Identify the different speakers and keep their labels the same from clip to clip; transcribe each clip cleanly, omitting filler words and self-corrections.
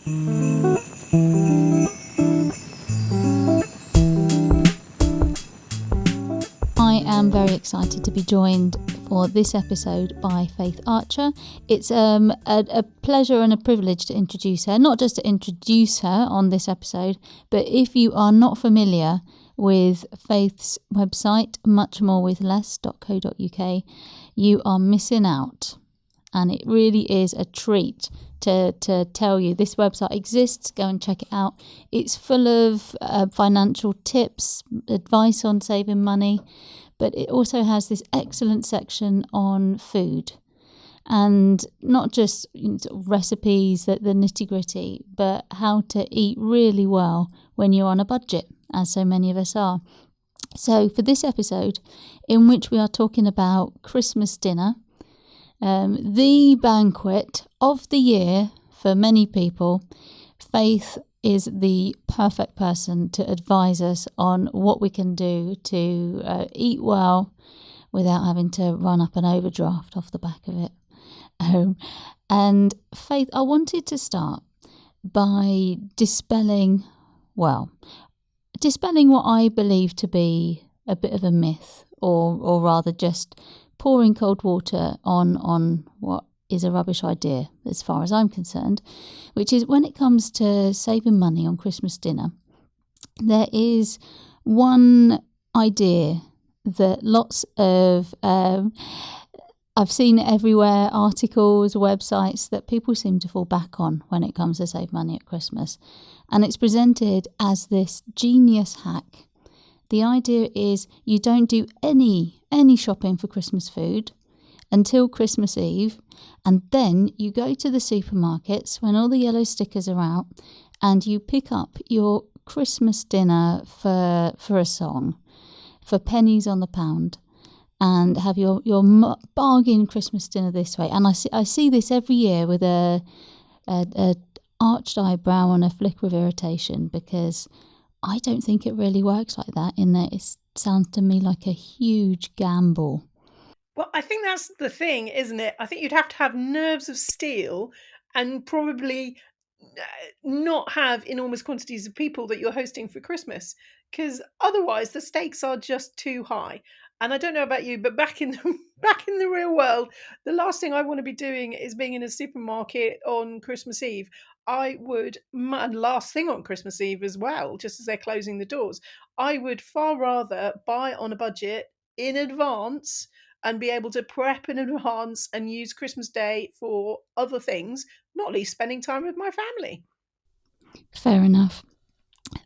Speaker 1: I am very excited to be joined for this episode by Faith Archer. It's a pleasure and a privilege to introduce her, not just to introduce her on this episode, but if you are not familiar with Faith's website, muchmorewithless.co.uk, you are missing out. And it really is a treat to tell you this website exists. Go and check it out. It's full of financial tips, advice on saving money, but it also has this excellent section on food. And not just sort of recipes, the nitty gritty, but how to eat really well when you're on a budget, as so many of us are. So for this episode, in which we are talking about Christmas dinner, the banquet of the year for many people, Faith is the perfect person to advise us on what we can do to eat well without having to run up an overdraft off the back of it. And Faith, I wanted to start by dispelling what I believe to be a bit of a myth, or rather just pouring cold water on what is a rubbish idea as far as I'm concerned, which is when it comes to saving money on Christmas dinner, there is one idea that lots of I've seen it everywhere, articles, websites, that people seem to fall back on when it comes to save money at Christmas. And it's presented as this genius hack. The idea is you don't do any shopping for Christmas food until Christmas Eve, and then you go to the supermarkets when all the yellow stickers are out and you pick up your Christmas dinner for a song, for pennies on the pound, and have your bargain Christmas dinner this way. And I see this every year with a arched eyebrow and a flicker of irritation, because I don't think it really works like that, in that it sounds to me like a huge gamble.
Speaker 2: Well, I think that's the thing, isn't it? I think you'd have to have nerves of steel and probably not have enormous quantities of people that you're hosting for Christmas, because otherwise the stakes are just too high. And I don't know about you, but back in the real world, the last thing I want to be doing is being in a supermarket on Christmas Eve. And last thing on Christmas Eve as well, just as they're closing the doors, I would far rather buy on a budget in advance and be able to prep in advance and use Christmas Day for other things, not least spending time with my family.
Speaker 1: Fair enough.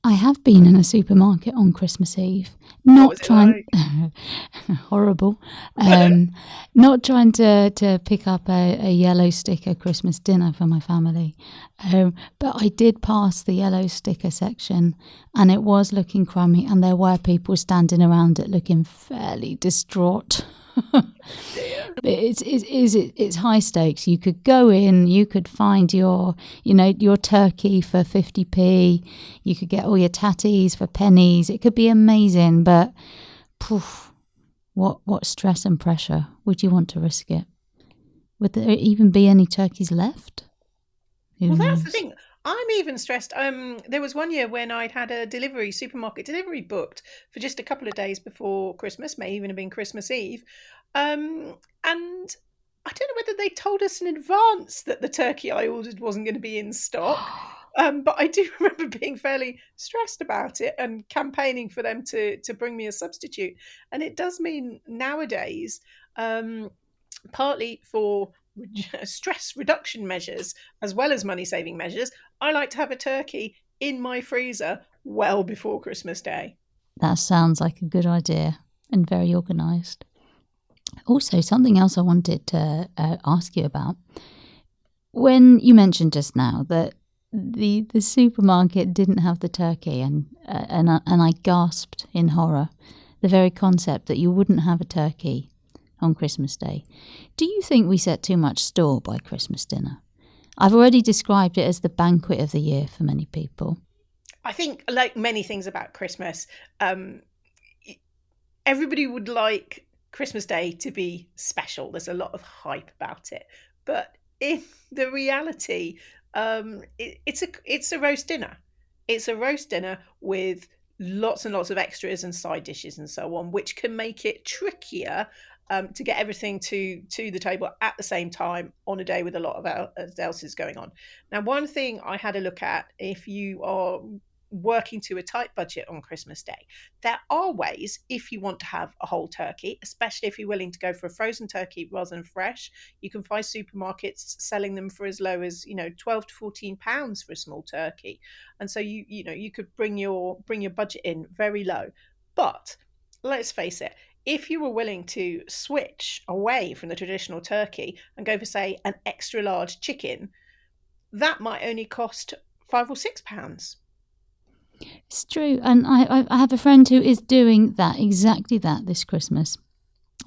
Speaker 1: I have been in a supermarket on Christmas Eve, not trying horrible, not trying to pick up a yellow sticker Christmas dinner for my family, but I did pass the yellow sticker section, and it was looking crummy, and there were people standing around it looking fairly distraught. It's high stakes. You could go in, you could find your turkey for 50p, you could get all your tatties for pennies. It could be amazing, but what stress and pressure would you want to risk it? Would there even be any turkeys left?
Speaker 2: Well, that's the thing. I'm even stressed. There was one year when I'd had a supermarket delivery booked for just a couple of days before Christmas, may even have been Christmas Eve. And I don't know whether they told us in advance that the turkey I ordered wasn't going to be in stock. But I do remember being fairly stressed about it and campaigning for them to bring me a substitute. And it does mean nowadays, partly for stress reduction measures as well as money saving measures, I like to have a turkey in my freezer well before Christmas Day.
Speaker 1: That sounds like a good idea and very organised. Also, something else I wanted to ask you about. When you mentioned just now that the supermarket didn't have the turkey, and I gasped in horror, the very concept that you wouldn't have a turkey on Christmas Day. Do you think we set too much store by Christmas dinner? I've already described it as the banquet of the year for many people.
Speaker 2: I think, like many things about Christmas, everybody would like Christmas Day to be special. There's a lot of hype about it. But in the reality, it's a roast dinner. It's a roast dinner with lots and lots of extras and side dishes and so on, which can make it trickier to get everything to the table at the same time on a day with a lot of else is going on. Now, one thing I had a look at, if you are working to a tight budget on Christmas Day, there are ways, if you want to have a whole turkey, especially if you're willing to go for a frozen turkey rather than fresh. You can find supermarkets selling them for as low as 12 to 14 pounds for a small turkey, and so you could bring your budget in very low. But let's face it, if you were willing to switch away from the traditional turkey and go for, say, an extra large chicken, that might only cost £5 or £6.
Speaker 1: It's true. And I have a friend who is doing exactly that this Christmas.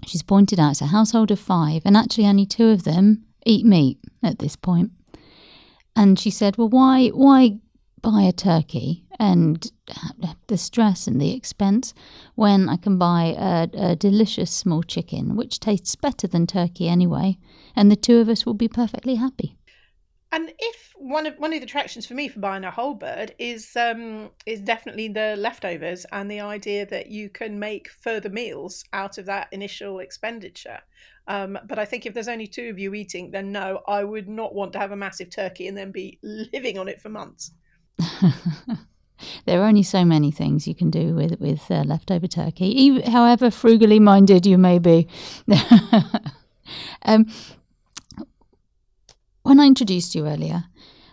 Speaker 1: She's pointed out it's a household of 5, and actually only 2 of them eat meat at this point. And she said, well, why buy a turkey and the stress and the expense when I can buy a delicious small chicken, which tastes better than turkey anyway, and the 2 of us will be perfectly happy.
Speaker 2: And if one of the attractions for me for buying a whole bird is definitely the leftovers and the idea that you can make further meals out of that initial expenditure. But I think if there's only 2 of you eating, then no, I would not want to have a massive turkey and then be living on it for months.
Speaker 1: There are only so many things you can do with leftover turkey, even, however frugally minded you may be. When I introduced you earlier,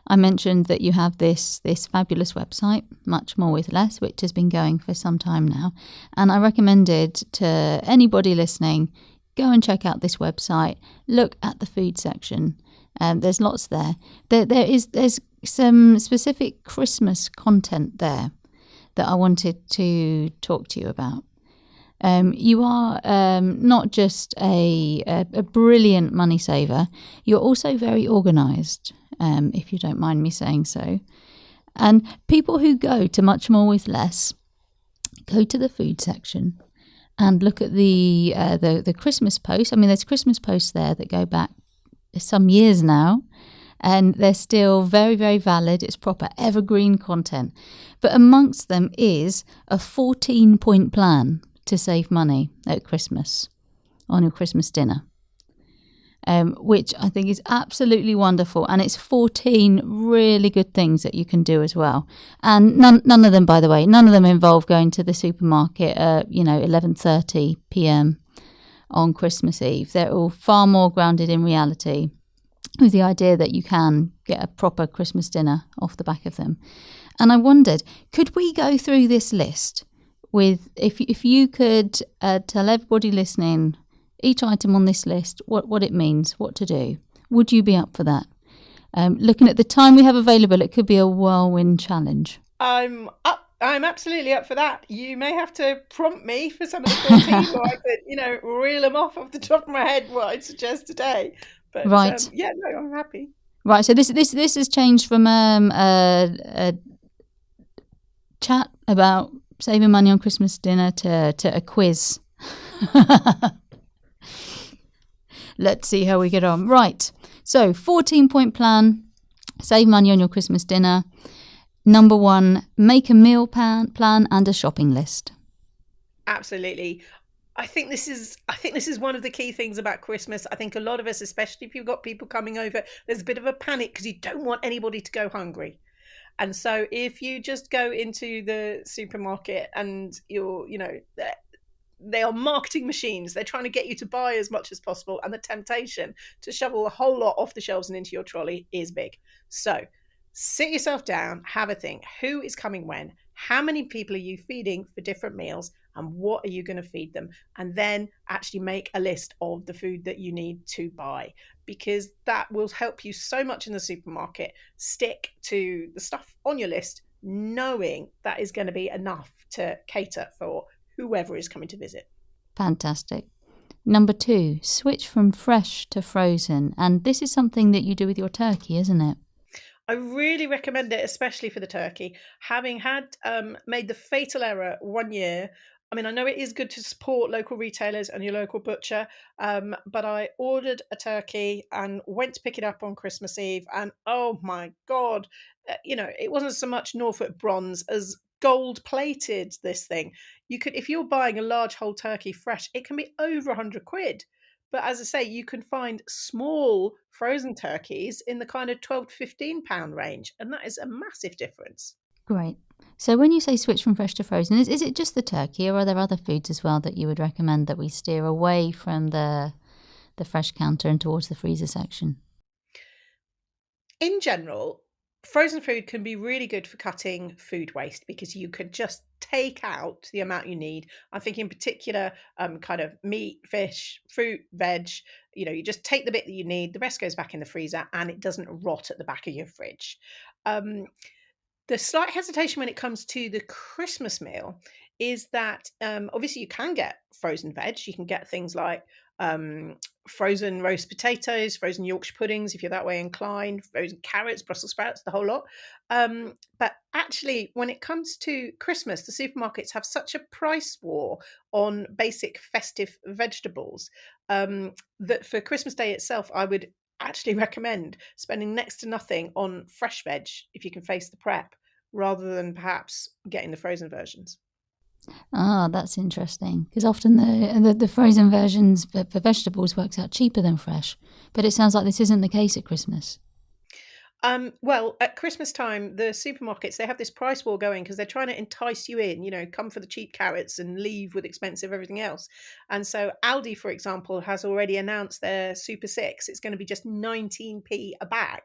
Speaker 1: I mentioned that you have this fabulous website, Much More With Less, which has been going for some time now. And I recommended to anybody listening, go and check out this website, look at the food section. There's lots there. There's some specific Christmas content there that I wanted to talk to you about. You are not just a brilliant money saver, you're also very organised, if you don't mind me saying so. And people who go to Much More With Less go to the food section and look at the Christmas posts. I mean, there's Christmas posts there that go back some years now, and they're still very, very valid. It's proper evergreen content. But amongst them is a 14-point plan to save money at Christmas on your Christmas dinner, which I think is absolutely wonderful. And it's 14 really good things that you can do as well. And none of them, by the way, involve going to the supermarket at 11:30 p.m. on Christmas Eve. They're all far more grounded in reality, with the idea that you can get a proper Christmas dinner off the back of them. And I wondered, could we go through this list with, if you could tell everybody listening each item on this list, what it means, what to do? Would you be up for that? Looking at the time we have available, it could be a whirlwind challenge.
Speaker 2: I'm up. I'm absolutely up for that. You may have to prompt me for some of the 14, or I could, reel them off the top of my head what I'd suggest today. But
Speaker 1: right.
Speaker 2: I'm happy.
Speaker 1: Right. So this has changed from a chat about saving money on Christmas dinner to a quiz. Let's see how we get on. Right. So 14-point plan, save money on your Christmas dinner. Number 1, make a meal plan and a shopping list.
Speaker 2: Absolutely. I think this is one of the key things about Christmas. I think a lot of us, especially if you've got people coming over, there's a bit of a panic because you don't want anybody to go hungry. And so if you just go into the supermarket and they are marketing machines, they're trying to get you to buy as much as possible, and the temptation to shovel a whole lot off the shelves and into your trolley is big. So sit yourself down, have a think. Who is coming when? How many people are you feeding for different meals? And what are you going to feed them? And then actually make a list of the food that you need to buy, because that will help you so much in the supermarket. Stick to the stuff on your list, knowing that is going to be enough to cater for whoever is coming to visit.
Speaker 1: Fantastic. Number 2, switch from fresh to frozen. And this is something that you do with your turkey, isn't it?
Speaker 2: I really recommend it, especially for the turkey. Having had made the fatal error one year I mean, I know it is good to support local retailers and your local butcher, but I ordered a turkey and went to pick it up on Christmas Eve, and oh my God, it wasn't so much Norfolk bronze as gold plated. This thing, you could, if you're buying a large whole turkey fresh, it can be over 100 quid. But as I say, you can find small frozen turkeys in the kind of 12 to £15 range, and that is a massive difference.
Speaker 1: Great. So when you say switch from fresh to frozen, is it just the turkey, or are there other foods as well that you would recommend that we steer away from the fresh counter and towards the freezer section?
Speaker 2: In general, frozen food can be really good for cutting food waste because you can just take out the amount you need. I think in particular, kind of meat, fish, fruit, veg, you just take the bit that you need, the rest goes back in the freezer and it doesn't rot at the back of your fridge. Um, the slight hesitation when it comes to the Christmas meal is that obviously you can get frozen veg. You can get things like um, frozen roast potatoes, frozen Yorkshire puddings, if you're that way inclined, frozen carrots, Brussels sprouts, the whole lot. But actually, when it comes to Christmas, the supermarkets have such a price war on basic festive vegetables that for Christmas Day itself, I would actually recommend spending next to nothing on fresh veg if you can face the prep rather than perhaps getting the frozen versions.
Speaker 1: Ah, that's interesting, because often the frozen versions for vegetables works out cheaper than fresh, but it sounds like this isn't the case at Christmas.
Speaker 2: Well, at Christmas time, the supermarkets, they have this price war going because they're trying to entice you in, come for the cheap carrots and leave with expensive everything else. And so Aldi, for example, has already announced their Super Six. It's going to be just 19p a bag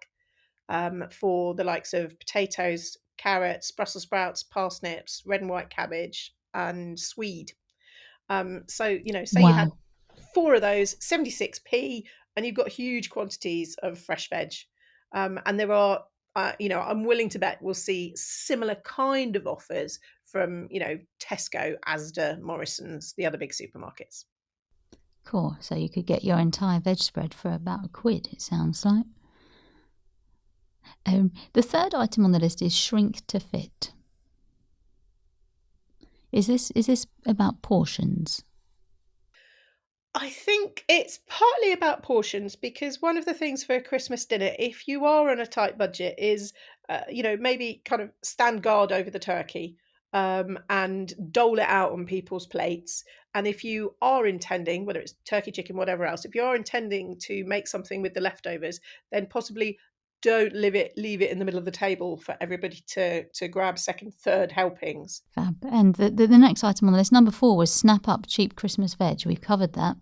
Speaker 2: for the likes of potatoes, carrots, Brussels sprouts, parsnips, red and white cabbage, and swede. So, say you had
Speaker 1: Wow.
Speaker 2: four of those, 76p, and you've got huge quantities of fresh veg. And there are, I'm willing to bet we'll see similar kind of offers from, Tesco, Asda, Morrison's, the other big supermarkets.
Speaker 1: Cool. So you could get your entire veg spread for about £1, it sounds like. The third item on the list is shrink to fit. Is this about portions?
Speaker 2: I think it's partly about portions because one of the things for a Christmas dinner, if you are on a tight budget, is maybe kind of stand guard over the turkey and dole it out on people's plates. And if you are intending, whether it's turkey, chicken, whatever else, if you are intending to make something with the leftovers, then possibly don't leave it in the middle of the table for everybody to grab second, third helpings.
Speaker 1: Fab. And the next item on the list, number 4, was snap up cheap Christmas veg. We've covered that.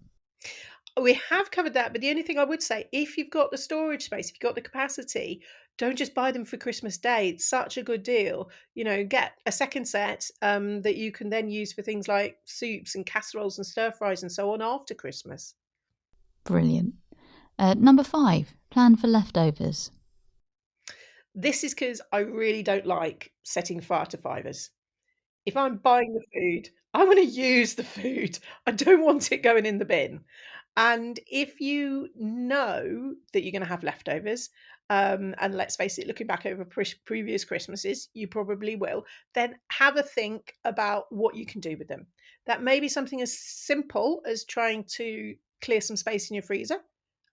Speaker 2: We have covered that, but the only thing I would say, if you've got the storage space, if you've got the capacity, don't just buy them for Christmas Day. It's such a good deal. Get a second set that you can then use for things like soups and casseroles and stir fries and so on after Christmas.
Speaker 1: Brilliant. Number 5, plan for leftovers.
Speaker 2: This is because I really don't like setting fire to fivers. If I'm buying the food, I want to use the food. I don't want it going in the bin. And if you know that you're going to have leftovers, and let's face it, looking back over previous Christmases, you probably will, then have a think about what you can do with them. That may be something as simple as trying to clear some space in your freezer.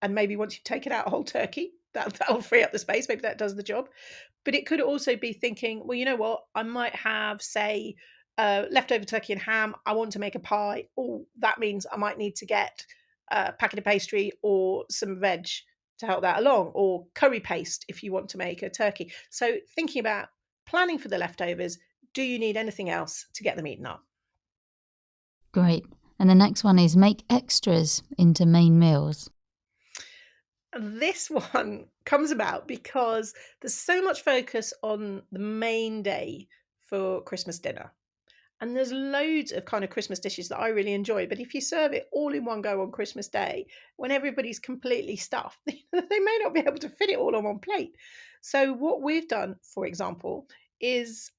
Speaker 2: And maybe once you take it out a whole turkey, that'll free up the space. Maybe that does the job. But it could also be thinking, well, you know what? I might have, say, leftover turkey and ham. I want to make a pie. Oh, that means I might need to get a packet of pastry or some veg to help that along, or curry paste if you want to make a turkey. So thinking about planning for the leftovers, do you need anything else to get them eaten up?
Speaker 1: Great. And the next one is make extras into main meals.
Speaker 2: This one comes about because there's so much focus on the main day for Christmas dinner. And there's loads of kind of Christmas dishes that I really enjoy. But if you serve it all in one go on Christmas Day, when everybody's completely stuffed, they may not be able to fit it all on one plate. So what we've done, for example, is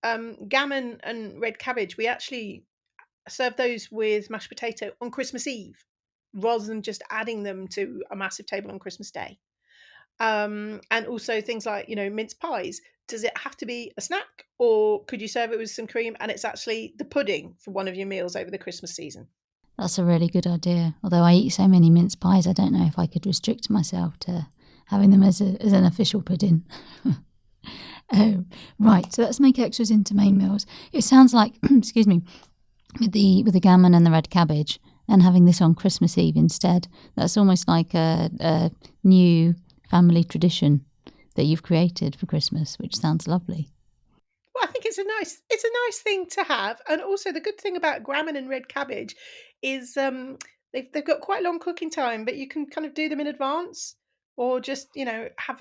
Speaker 2: gammon and red cabbage. We actually serve those with mashed potato on Christmas Eve rather than just adding them to a massive table on Christmas Day. And also things like, mince pies. Does it have to be a snack, or could you serve it with some cream and it's actually the pudding for one of your meals over the Christmas season?
Speaker 1: That's a really good idea. Although I eat so many mince pies, I don't know if I could restrict myself to having them as an official pudding. Right, so let's make extras into main meals. It sounds like, excuse me, with the gammon and the red cabbage, and having this on Christmas Eve instead. That's almost like a new family tradition that you've created for Christmas, which sounds lovely.
Speaker 2: Well, I think it's a nice thing to have, and also the good thing about gammon and red cabbage is they've got quite a long cooking time, but you can kind of do them in advance, or just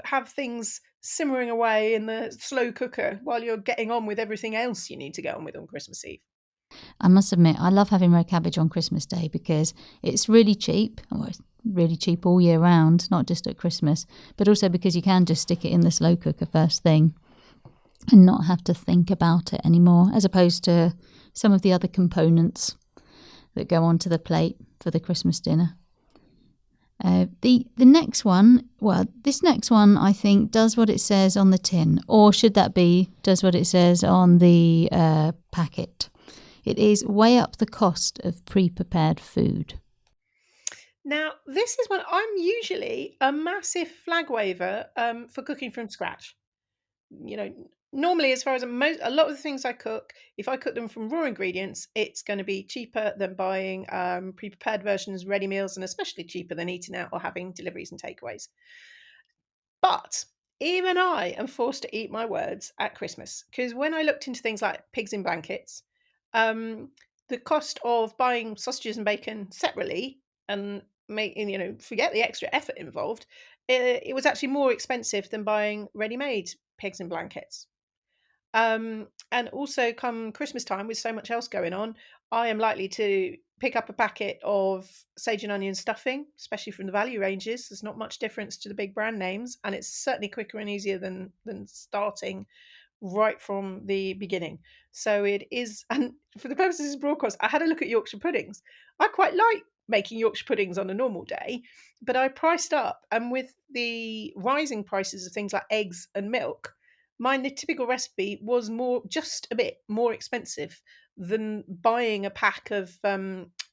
Speaker 2: have things simmering away in the slow cooker while you're getting on with everything else you need to get on with on Christmas Eve.
Speaker 1: I must admit, I love having red cabbage on Christmas Day because it's really cheap. Well, it's really cheap all year round, not just at Christmas, but also because you can just stick it in the slow cooker first thing and not have to think about it anymore, as opposed to some of the other components that go onto the plate for the Christmas dinner. The next one, this next one I think does what it says on the tin, or should that be does what it says on the packet. It is weigh up the cost of pre-prepared food.
Speaker 2: Now, this is when I'm usually a massive flag waver for cooking from scratch. Normally, as far as a lot of the things I cook, if I cook them from raw ingredients, it's going to be cheaper than buying pre-prepared versions, ready meals, and especially cheaper than eating out or having deliveries and takeaways. But even I am forced to eat my words at Christmas, because when I looked into things like pigs in blankets, the cost of buying sausages and bacon separately and forget the extra effort involved, it was actually more expensive than buying ready-made pigs in blankets. And also, come Christmas time, with so much else going on, I am likely to pick up a packet of sage and onion stuffing, especially from the value ranges. There's not much difference to the big brand names, and it's certainly quicker and easier than starting right from the beginning. So it is, and for the purposes of this broadcast, I had a look at Yorkshire puddings. I quite like making Yorkshire puddings on a normal day, but I priced up, and with the rising prices of things like eggs and milk, my typical recipe was just a bit more expensive than buying a pack of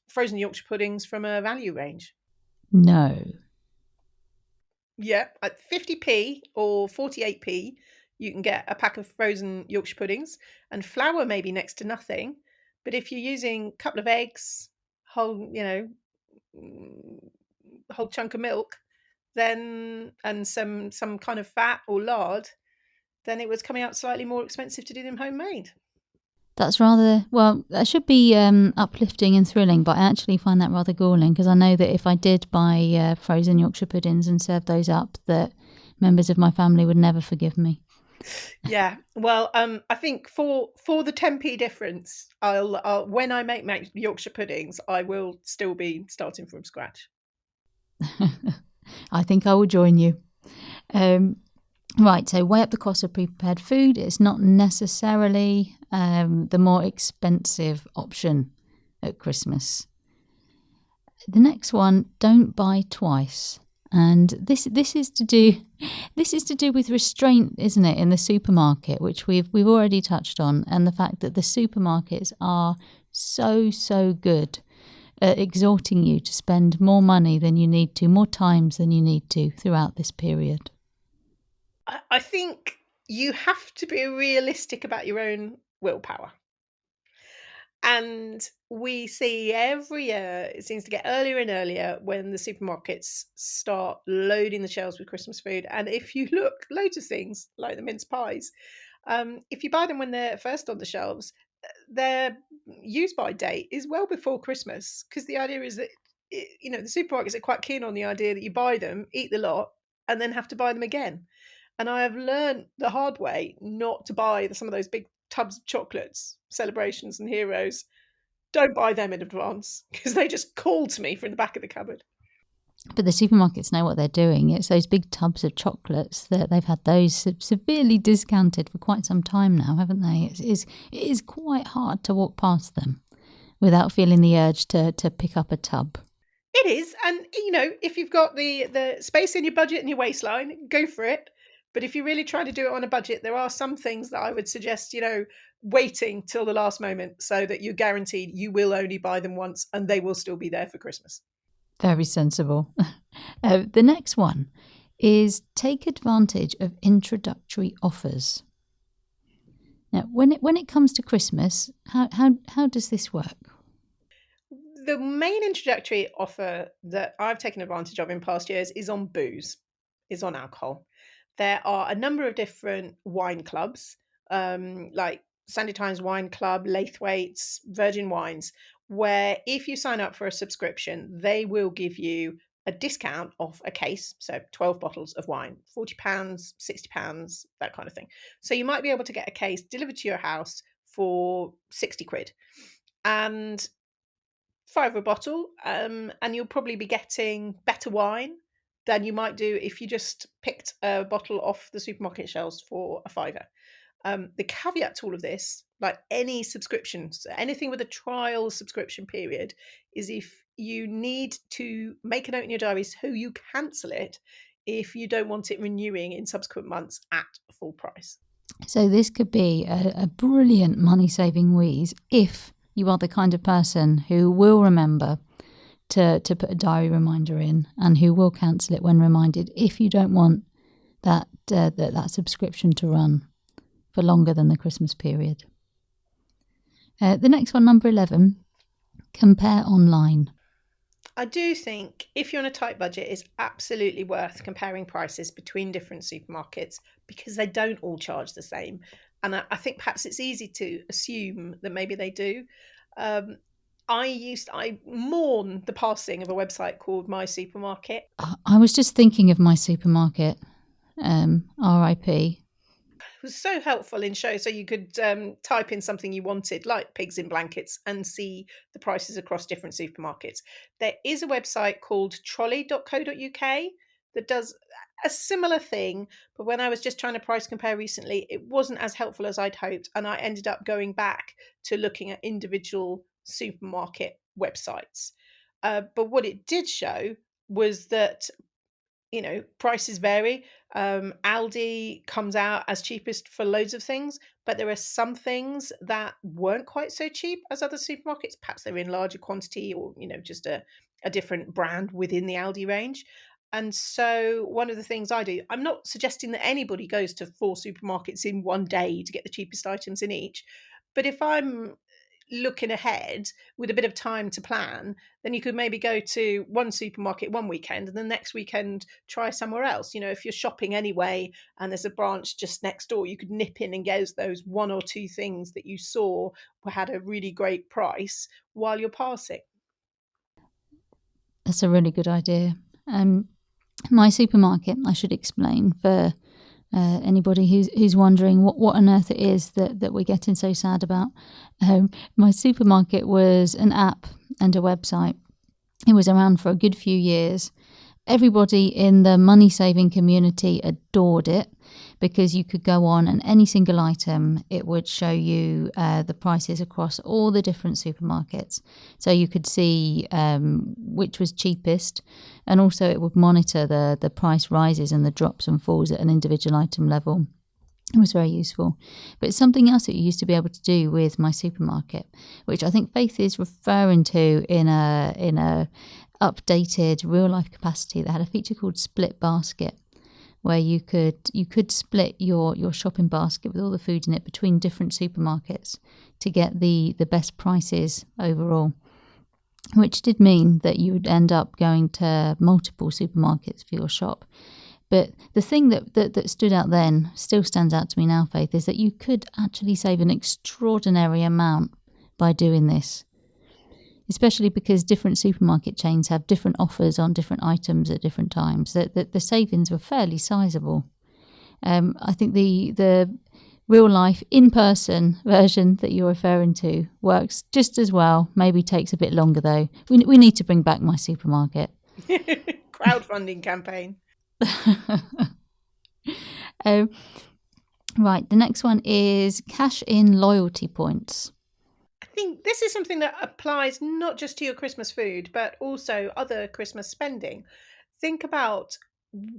Speaker 2: frozen Yorkshire puddings from a value range.
Speaker 1: No.
Speaker 2: Yeah, at 50p or 48p, you can get a pack of frozen Yorkshire puddings, and flour may be next to nothing. But if you're using a couple of eggs, whole chunk of milk, then and some kind of fat or lard, then it was coming out slightly more expensive to do them homemade.
Speaker 1: That's rather, that should be uplifting and thrilling, but I actually find that rather galling, because I know that if I did buy frozen Yorkshire puddings and serve those up, that members of my family would never forgive me.
Speaker 2: Yeah, well, I think for the 10p difference, I'll when I make Yorkshire puddings, I will still be starting from scratch.
Speaker 1: I think I will join you. Right, so weigh up the cost of pre-prepared food. It's not necessarily the more expensive option at Christmas. The next one, don't buy twice. And this is to do with restraint, isn't it, in the supermarket, which we've already touched on, and the fact that the supermarkets are so good at exhorting you to spend more money than you need to, more times than you need to throughout this period.
Speaker 2: I think you have to be realistic about your own willpower. And we see every year, it seems to get earlier and earlier when the supermarkets start loading the shelves with Christmas food. And if you look, loads of things like the mince pies, if you buy them when they're first on the shelves, their use by date is well before Christmas, because the idea is that the supermarkets are quite keen on the idea that you buy them, eat the lot, and then have to buy them again. And I have learned the hard way not to buy some of those big tubs of chocolates, Celebrations and Heroes. Don't buy them in advance, because they just call to me from the back of the cupboard.
Speaker 1: But the supermarkets know what they're doing. It's those big tubs of chocolates that they've had those severely discounted for quite some time now, haven't they? It is quite hard to walk past them without feeling the urge to pick up a tub.
Speaker 2: It is, and if you've got the space in your budget and your waistline, go for it. But if you're really trying to do it on a budget, there are some things that I would suggest, waiting till the last moment so that you're guaranteed you will only buy them once and they will still be there for Christmas.
Speaker 1: Very sensible. The next one is take advantage of introductory offers. Now, when it comes to Christmas, how does this work?
Speaker 2: The main introductory offer that I've taken advantage of in past years is on booze, is on alcohol. There are a number of different wine clubs, like Sandy Times Wine Club, Laithwaite's, Virgin Wines, where if you sign up for a subscription, they will give you a discount off a case, so 12 bottles of wine, £40, £60, that kind of thing. So you might be able to get a case delivered to your house for 60 quid. And £5 a bottle, and you'll probably be getting better wine than you might do if you just picked a bottle off the supermarket shelves for a fiver. The caveat to all of this, like any subscriptions, anything with a trial subscription period, is if you need to make a note in your diary so you cancel it if you don't want it renewing in subsequent months at full price.
Speaker 1: So this could be a brilliant money-saving wheeze if you are the kind of person who will remember to put a diary reminder in and who will cancel it when reminded if you don't want that subscription to run for longer than the Christmas period. The next one, number 11, compare online.
Speaker 2: I do think if you're on a tight budget, it's absolutely worth comparing prices between different supermarkets because they don't all charge the same. And I think perhaps it's easy to assume that maybe they do. I mourn the passing of a website called My Supermarket.
Speaker 1: I was just thinking of My Supermarket, RIP.
Speaker 2: It was so helpful in show, so you could type in something you wanted, like pigs in blankets, and see the prices across different supermarkets. There is a website called trolley.co.uk that does a similar thing, but when I was just trying to price compare recently, it wasn't as helpful as I'd hoped, and I ended up going back to looking at individual supermarket websites. But what it did show was that prices vary. Aldi comes out as cheapest for loads of things, but there are some things that weren't quite so cheap as other supermarkets. Perhaps they're in larger quantity or, just a different brand within the Aldi range. And so one of the things I do, I'm not suggesting that anybody goes to 4 supermarkets in one day to get the cheapest items in each. But if I'm looking ahead with a bit of time to plan, then you could maybe go to one supermarket one weekend and the next weekend try somewhere else. If you're shopping anyway and there's a branch just next door, you could nip in and get those 1 or 2 things that you saw had a really great price while you're passing.
Speaker 1: That's a really good idea. My Supermarket, I should explain for anybody who's wondering what on earth it is that we're getting so sad about. My Supermarket was an app and a website. It was around for a good few years. Everybody in the money-saving community adored it because you could go on and any single item, it would show you the prices across all the different supermarkets. So you could see which was cheapest, and also it would monitor the price rises and the drops and falls at an individual item level. It was very useful. But it's something else that you used to be able to do with My Supermarket, which I think Faith is referring to in a updated real life capacity that had a feature called Split Basket, where you could split your shopping basket with all the food in it between different supermarkets to get the best prices overall, which did mean that you would end up going to multiple supermarkets for your shop. But the thing that stood out then, still stands out to me now, Faith, is that you could actually save an extraordinary amount by doing this, especially because different supermarket chains have different offers on different items at different times. The savings were fairly sizable. I think the real life in-person version that you're referring to works just as well. Maybe takes a bit longer though. We need to bring back My Supermarket.
Speaker 2: Crowdfunding campaign.
Speaker 1: Right, the next one is cash in loyalty points.
Speaker 2: I think this is something that applies not just to your Christmas food, but also other Christmas spending. Think about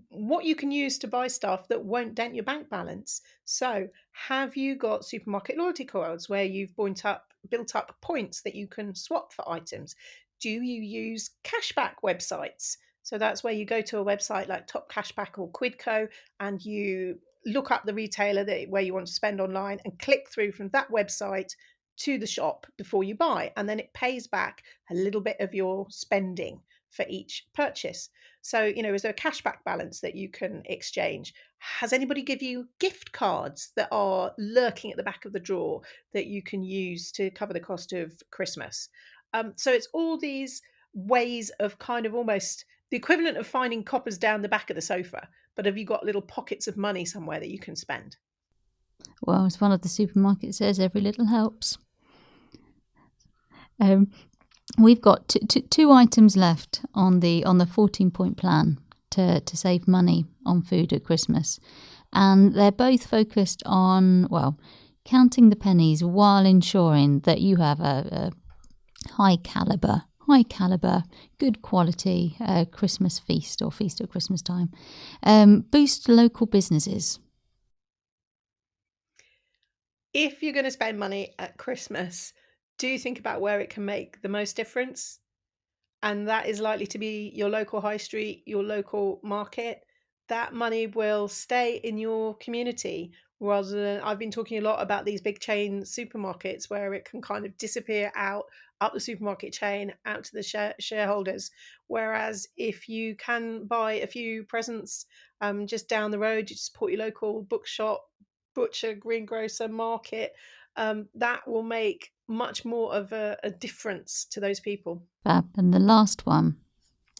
Speaker 2: what you can use to buy stuff that won't dent your bank balance. So, have you got supermarket loyalty cards where you've built up points that you can swap for items? Do you use cashback websites? So that's where you go to a website like Top Cashback or Quidco, and you look up the retailer where you want to spend online and click through from that website to the shop before you buy, and then it pays back a little bit of your spending for each purchase. So, is there a cashback balance that you can exchange? Has anybody give you gift cards that are lurking at the back of the drawer that you can use to cover the cost of Christmas? So it's all these ways of kind of almost the equivalent of finding coppers down the back of the sofa, but have you got little pockets of money somewhere that you can spend?
Speaker 1: Well, as one of the supermarkets says, every little helps. We've got two items left on the 14-point plan to save money on food at Christmas, and they're both focused on, well, counting the pennies while ensuring that you have a high caliber, good quality Christmas feast or feast at Christmas time. Boost local businesses.
Speaker 2: If you're going to spend money at Christmas, do think about where it can make the most difference. And that is likely to be your local high street, your local market. That money will stay in your community rather than, I've been talking a lot about these big chain supermarkets where it can kind of disappear up the supermarket chain, out to the shareholders. Whereas if you can buy a few presents just down the road, you support your local bookshop, butcher, greengrocer, market, that will make much more of a difference to those people.
Speaker 1: Fab. And the last one,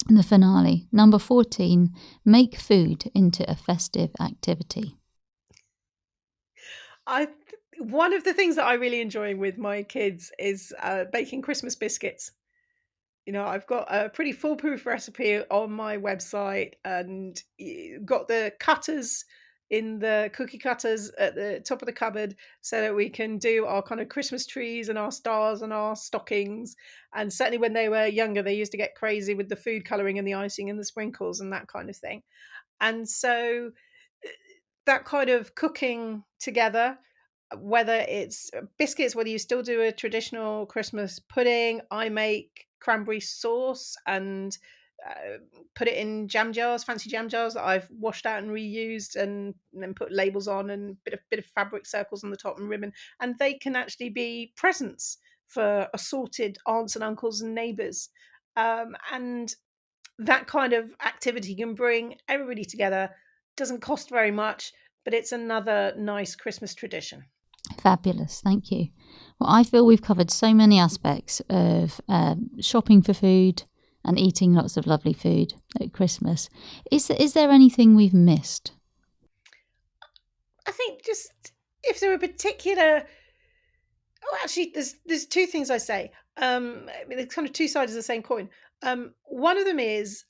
Speaker 1: the finale, number 14, make food into a festive activity.
Speaker 2: One of the things that I really enjoy with my kids is baking Christmas biscuits. I've got a pretty foolproof recipe on my website, and got the cutters in the cookie cutters at the top of the cupboard so that we can do our kind of Christmas trees and our stars and our stockings. And certainly when they were younger, they used to get crazy with the food colouring and the icing and the sprinkles and that kind of thing. And so that kind of cooking together, whether it's biscuits, whether you still do a traditional Christmas pudding, I make cranberry sauce and put it in jam jars, fancy jam jars that I've washed out and reused, and then put labels on and bit of fabric circles on the top and ribbon, and they can actually be presents for assorted aunts and uncles and neighbours. And that kind of activity can bring everybody together. Doesn't cost very much, but it's another nice Christmas tradition.
Speaker 1: Fabulous, thank you. Well, I feel we've covered so many aspects of shopping for food and eating lots of lovely food at Christmas. Is there anything we've missed?
Speaker 2: I think just if there are particular... Oh, actually, there's two things I say. I mean, it's kind of two sides of the same coin. One of them is,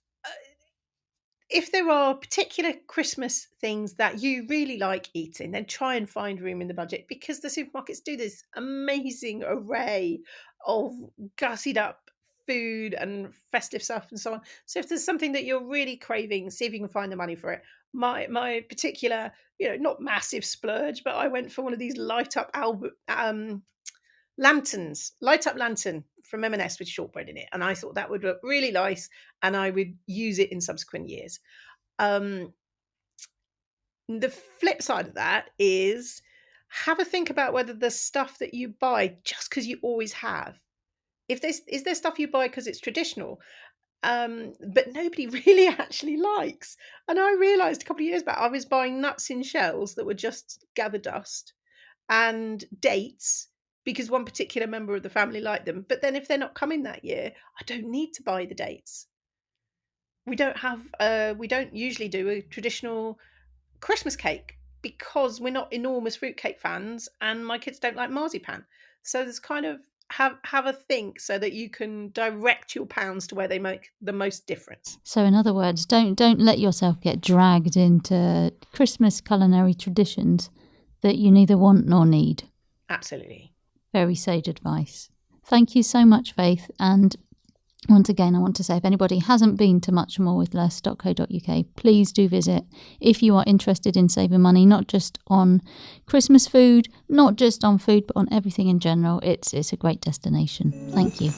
Speaker 2: if there are particular Christmas things that you really like eating, then try and find room in the budget, because the supermarkets do this amazing array of gussied up food and festive stuff and so on. So if there's something that you're really craving, see if you can find the money for it. My particular, not massive splurge, but I went for one of these light up lanterns, light up lantern from M&S with shortbread in it, and I thought that would look really nice and I would use it in subsequent years. The flip side of that is, have a think about whether the stuff that you buy just because you always have, is there stuff you buy because it's traditional, but nobody really actually likes. And I realised a couple of years back I was buying nuts in shells that were just gather dust, and dates because one particular member of the family liked them. But then if they're not coming that year, I don't need to buy the dates. We don't usually do a traditional Christmas cake because we're not enormous fruitcake fans, and my kids don't like marzipan. So there's kind of have a think so that you can direct your pounds to where they make the most difference.
Speaker 1: So in other words, don't let yourself get dragged into Christmas culinary traditions that you neither want nor need.
Speaker 2: Absolutely.
Speaker 1: Very sage advice. Thank you so much, Faith. And once again, I want to say, if anybody hasn't been to muchmorewithless.co.uk, please do visit if you are interested in saving money, not just on Christmas food, not just on food, but on everything in general. It's a great destination. Thank you.